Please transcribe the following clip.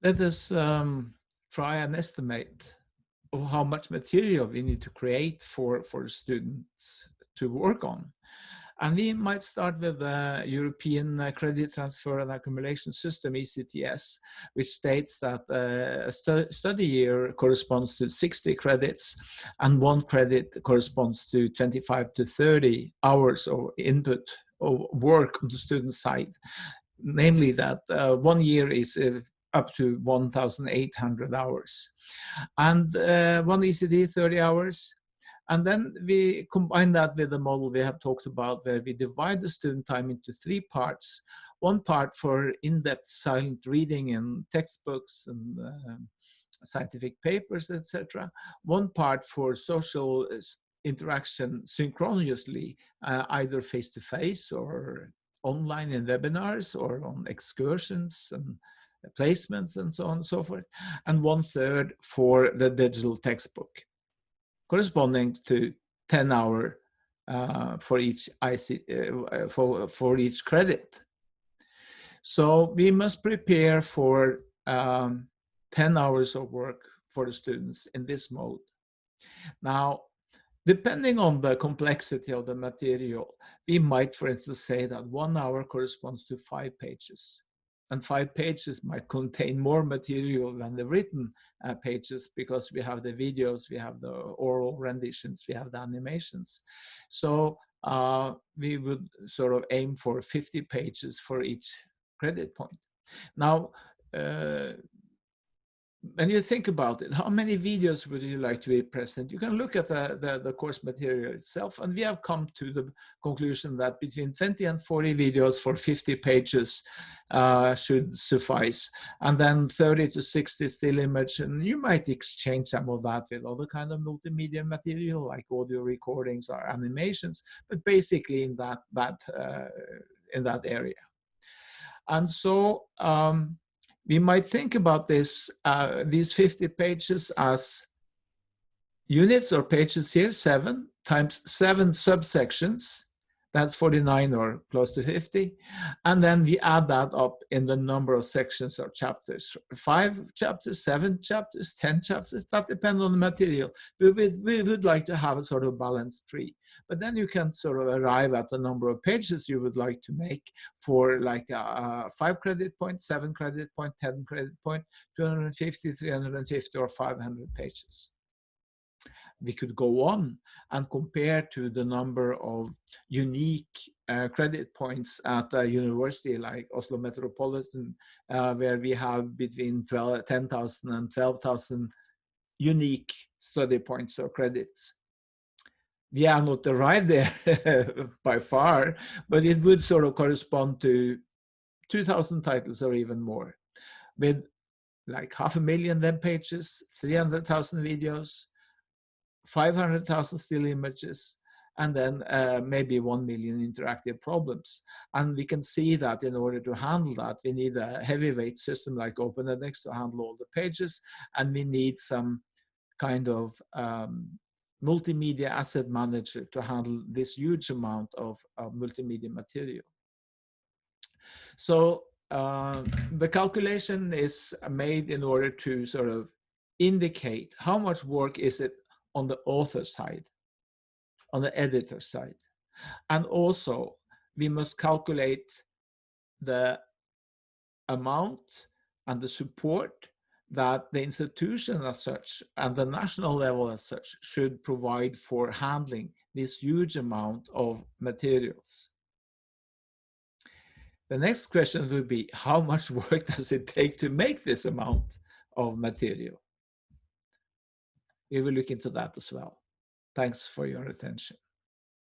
Let us try and estimate of how much material we need to create for students to work on. And we might start with the European Credit Transfer and Accumulation System, ECTS, which states that a study year corresponds to 60 credits, and one credit corresponds to 25 to 30 hours of input of work on the student side. Namely that 1 year is up to 1,800 hours. And one ECT, 30 hours. And then we combine that with the model we have talked about, where we divide the student time into 3 parts. One part for in-depth silent reading in textbooks and scientific papers, etc. One part for social interaction synchronously, either face-to-face or online in webinars or on excursions and placements and so on and so forth. And 1/3 for the digital textbook, corresponding to 10 hours for each for each credit. So we must prepare for 10 hours of work for the students in this mode. Now, depending on the complexity of the material, we might, for instance, say that 1 hour corresponds to 5 pages. And 5 pages might contain more material than the written pages, because we have the videos, we have the oral renditions, we have the animations. So we would sort of aim for 50 pages for each credit point. Now, when you think about it, how many videos would you like to be present? You can look at the course material itself, and we have come to the conclusion that between 20 and 40 videos for 50 pages should suffice, and then 30 to 60 still image, and you might exchange some of that with other kind of multimedia material like audio recordings or animations, but basically in that area. And so we might think about this, these 50 pages as units or pages here, 7 times 7 subsections. That's 49 or close to 50. And then we add that up in the number of sections or chapters. 5 chapters, 7 chapters, 10 chapters, that depends on the material. We would like to have a sort of balanced tree. But then you can sort of arrive at the number of pages you would like to make for like 5 credit point, 7 credit point, 10 credit point, 250, 350, or 500 pages. We could go on and compare to the number of unique credit points at a university like Oslo Metropolitan, where we have between 10,000 and 12,000 unique study points or credits. We have not arrived there by far, but it would sort of correspond to 2,000 titles or even more, with like 500,000 web pages, 300,000 videos, 500,000 still images, and then maybe 1 million interactive problems. And we can see that in order to handle that, we need a heavyweight system like OpenEdX to handle all the pages, and we need some kind of multimedia asset manager to handle this huge amount of multimedia material. So the calculation is made in order to sort of indicate how much work is it on the author side, on the editor side. And also, we must calculate the amount and the support that the institution as such and the national level as such should provide for handling this huge amount of materials. The next question will be, how much work does it take to make this amount of material? We will look into that as well. Thanks for your attention.